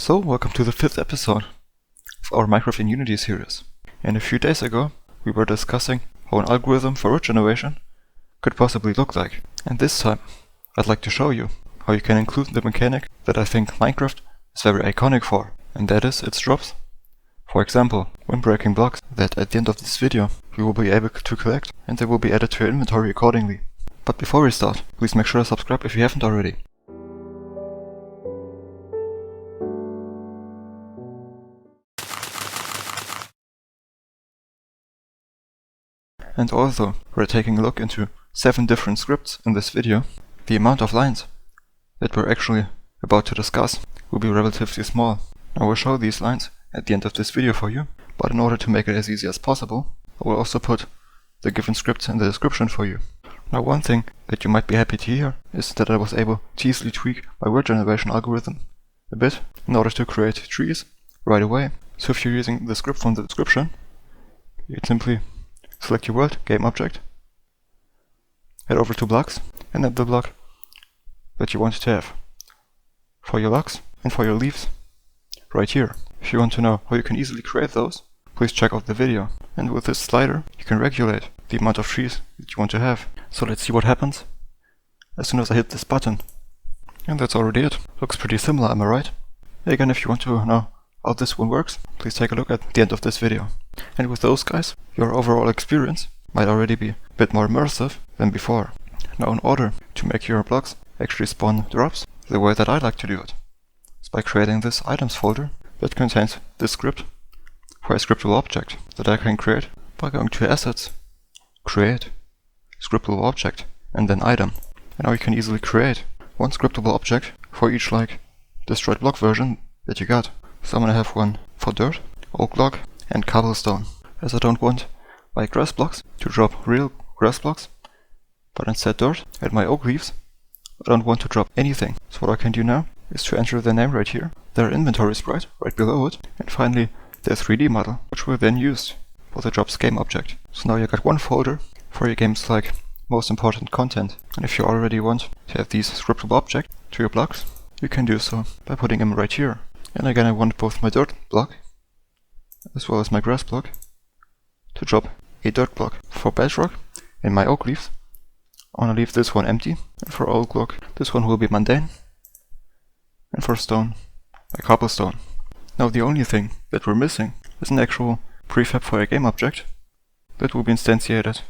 So, welcome to the 5th episode of our Minecraft in Unity series. And a few days ago, we were discussing how an algorithm for root generation could possibly look like. And this time, I'd like to show you how you can include the mechanic that I think Minecraft is very iconic for, and that is its drops. For example, when breaking blocks that at the end of this video you will be able to collect, and they will be added to your inventory accordingly. But before we start, please make sure to subscribe if you haven't already. And although we're taking a look into 7 different scripts in this video, the amount of lines that we're actually about to discuss will be relatively small. I will show these lines at the end of this video for you, but in order to make it as easy as possible, I will also put the given scripts in the description for you. Now, one thing that you might be happy to hear is that I was able to easily tweak my word generation algorithm a bit in order to create trees right away. So if you're using the script from the description, you can simply select your world, game object, head over to blocks, and add the block that you want to have for your logs and for your leaves right here. If you want to know how you can easily create those, please check out the video. And with this slider, you can regulate the amount of trees that you want to have. So let's see what happens as soon as I hit this button. And that's already it. Looks pretty similar, am I right? Again, if you want to know how this one works, please take a look at the end of this video. And with those guys, your overall experience might already be a bit more immersive than before. Now, in order to make your blocks actually spawn drops, the way that I like to do it is by creating this items folder that contains this script for a scriptable object that I can create by going to assets, create, scriptable object, and then item. And now you can easily create one scriptable object for each destroyed block version that you got. So I'm gonna have one for dirt, oak log, and cobblestone, as I don't want my grass blocks to drop real grass blocks, but instead dirt, and my oak leaves I don't want to drop anything. So what I can do now is to enter the name right here, their inventory sprite right below it, and finally their 3D model, which we then used for the drops game object. So now you got one folder for your game's most important content. And if you already want to have these scriptable objects to your blocks, you can do so by putting them right here. And again, I want both my dirt block as well as my grass block to drop a dirt block. For bedrock and my oak leaves, I want to leave this one empty, and for oak log, this one will be mundane, and for stone, a cobblestone. Now the only thing that we're missing is an actual prefab for a game object that will be instantiated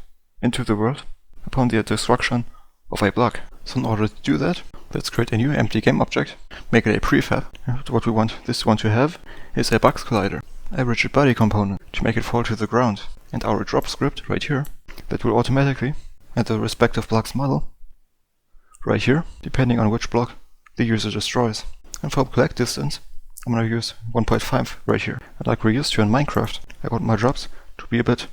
into the world upon the destruction of a block. So in order to do that, let's create a new empty game object, make it a prefab. And what we want this one to have is a box collider, a rigid body component to make it fall to the ground, and our drop script right here that will automatically add the respective block's model right here, depending on which block the user destroys. And for collect distance, I'm going to use 1.5 right here. And like we're used to in Minecraft, I want my drops to be a bit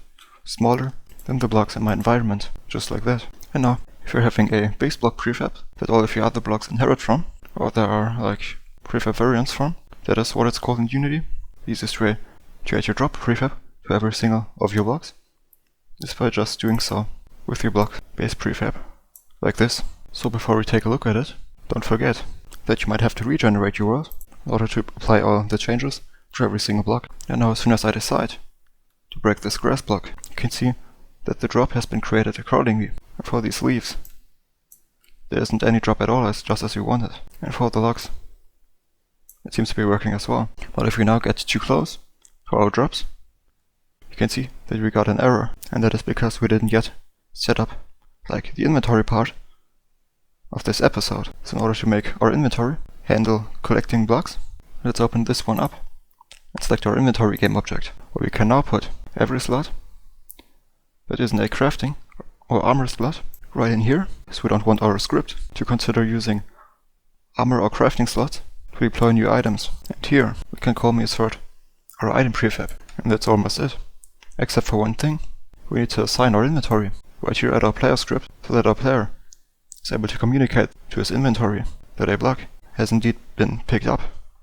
smaller than the blocks in my environment, just like that. And now, if you're having a base block prefab that all of your other blocks inherit from, or there are prefab variants from, that is what it's called in Unity. The easiest way to add your drop prefab to every single of your blocks is by just doing so with your block base prefab, like this. So before we take a look at it, don't forget that you might have to regenerate your world in order to apply all the changes to every single block. And now as soon as I decide to break this grass block, you can see that the drop has been created accordingly. And for these leaves, there isn't any drop at all, it's just as we wanted. And for the logs, it seems to be working as well. But if we now get too close to our drops, you can see that we got an error, and that is because we didn't yet set up the inventory part of this episode. So in order to make our inventory handle collecting blocks, let's open this one up and select our inventory game object, where we can now put every slot that isn't a crafting or armor slot right in here. So we don't want our script to consider using armor or crafting slots to deploy new items. And here we can call insert our item prefab, and that's almost it. Except for one thing, we need to assign our inventory right here at our player script, so that our player is able to communicate to his inventory that a block has indeed been picked up.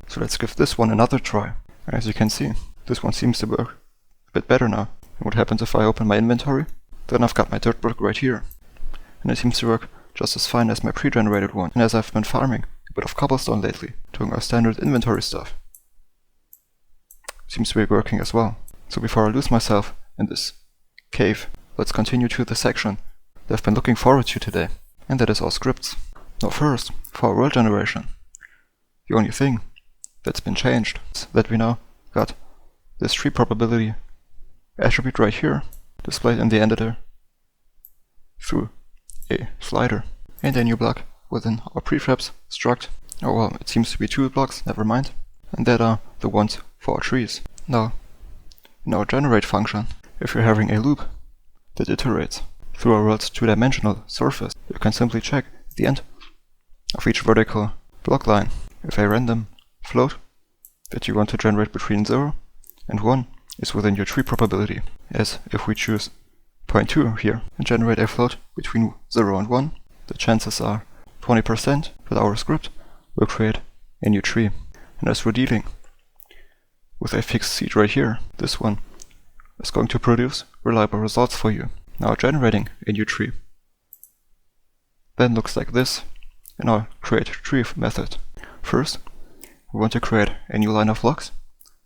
So let's give this one another try. As you can see, this one seems to work a bit better now. And what happens if I open my inventory? Then I've got my dirt block right here, and it seems to work just as fine as my pre-generated one. And as I've been farming a bit of cobblestone lately, doing our standard inventory stuff, seems to be working as well. So before I lose myself in this cave, let's continue to the section that I've been looking forward to today, and that is our scripts. Now first, for our world generation, the only thing that's been changed is that we now got this tree probability attribute right here, displayed in the editor through a slider, and a new block within our prefabs struct. Oh well, it seems to be two blocks, never mind. And that are the ones for our trees. Now, in our generate function, if you're having a loop that iterates through our world's two-dimensional surface, you can simply check at the end of each vertical block line if a random float that you want to generate between 0 and 1 is within your tree probability. As if we choose 0.2 here and generate a float between 0 and 1, the chances are 20% that our script will create a new tree. And as we're dealing with a fixed seed right here, this one is going to produce reliable results for you. Now generating a new tree then looks like this in our create tree method. First, we want to create a new line of blocks,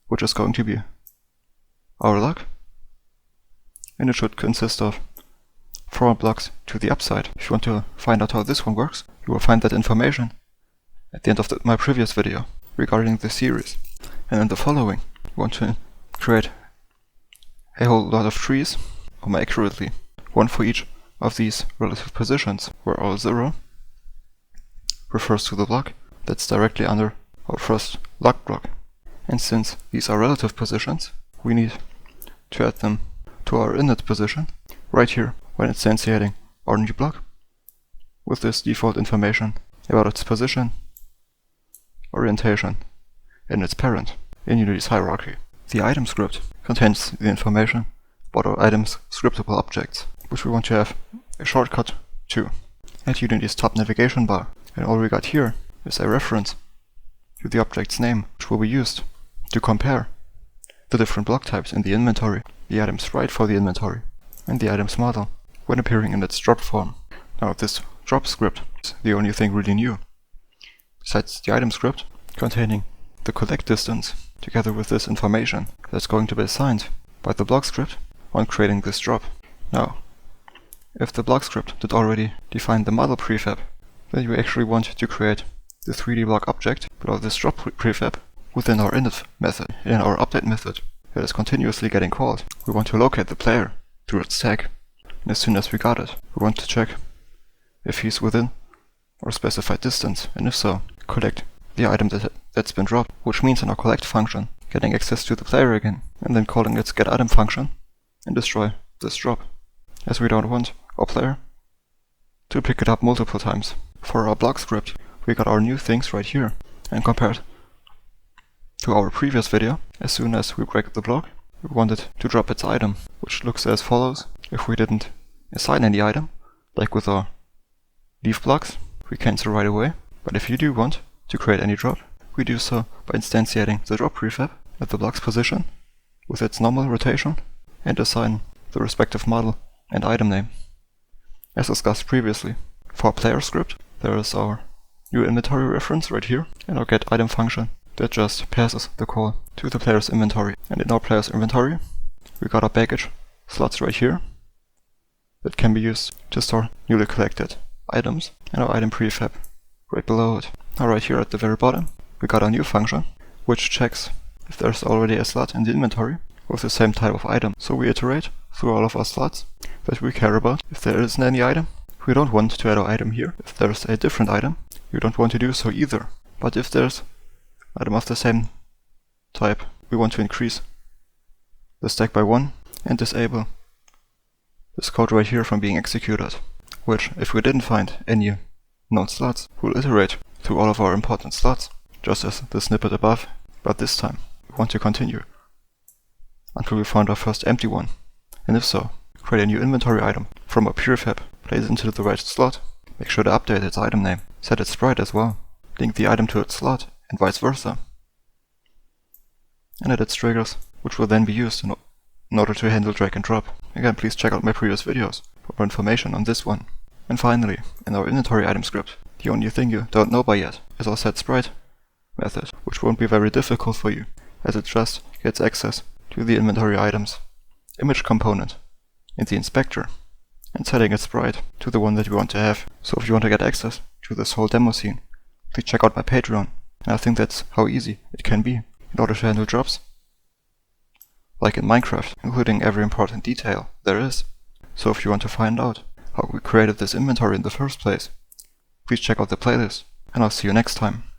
which is going to be our log, and it should consist of 4 blocks to the upside. If you want to find out how this one works, you will find that information at the end of my previous video regarding the series. And in the following, we want to create a whole lot of trees, or more accurately, one for each of these relative positions, where our 0 refers to the block that's directly under our first log block. And since these are relative positions, we need to add them to our init position right here when instantiating our new block with this default information about its position, orientation, and its parent in Unity's hierarchy. The item script contains the information about our item's scriptable objects, which we want to have a shortcut to at Unity's top navigation bar. And all we got here is a reference to the object's name, which will be used to compare the different block types in the inventory, the item sprite for the inventory, and the item's model when appearing in its drop form. Now this drop script is the only thing really new, besides the item script containing the collect distance together with this information that's going to be assigned by the block script on creating this drop. Now, if the block script did already define the model prefab, then you actually want to create the 3D block object below this drop prefab within our init method. In our update method that is continuously getting called, we want to locate the player through its tag. And as soon as we got it, we want to check if he's within our specified distance, and if so, collect the item that's been dropped, which means in our collect function, getting access to the player again, and then calling its getItem function and destroy this drop, as we don't want our player to pick it up multiple times. For our block script, we got our new things right here, and compared to our previous video, as soon as we break the block, we wanted to drop its item, which looks as follows. If we didn't assign any item, like with our leaf blocks, we cancel right away. But if you do want to create any drop, we do so by instantiating the drop prefab at the block's position with its normal rotation and assign the respective model and item name. As discussed previously, for our player script, there is our new inventory reference right here and our getItem function that just passes the call to the player's inventory. And in our player's inventory, we got our baggage slots right here that can be used to store newly collected items, and our item prefab right below it. Now right here at the very bottom, we got our new function, which checks if there's already a slot in the inventory with the same type of item. So we iterate through all of our slots that we care about. If there isn't any item, we don't want to add our item here. If there's a different item, we don't want to do so either. But if there's item of the same type, we want to increase the stack by 1 and disable this code right here from being executed, which, if we didn't find any known slots, will iterate through all of our important slots, just as the snippet above, but this time we want to continue until we find our first empty one, and if so, create a new inventory item from our prefab, place it into the right slot, make sure to update its item name, set its sprite as well, link the item to its slot, and vice versa, and add its triggers, which will then be used in order to handle drag and drop. Again, please check out my previous videos for more information on this one. And finally, in our inventory item script, the only thing you don't know by yet is our setSprite method, which won't be very difficult for you. as it just gets access to the inventory items image component in the inspector and setting its sprite to the one that you want to have. So if you want to get access to this whole demo scene, please check out my Patreon. And I think that's how easy it can be in order to handle jobs like in Minecraft, including every important detail there is. So if you want to find out how we created this inventory in the first place, please check out the playlist, and I'll see you next time.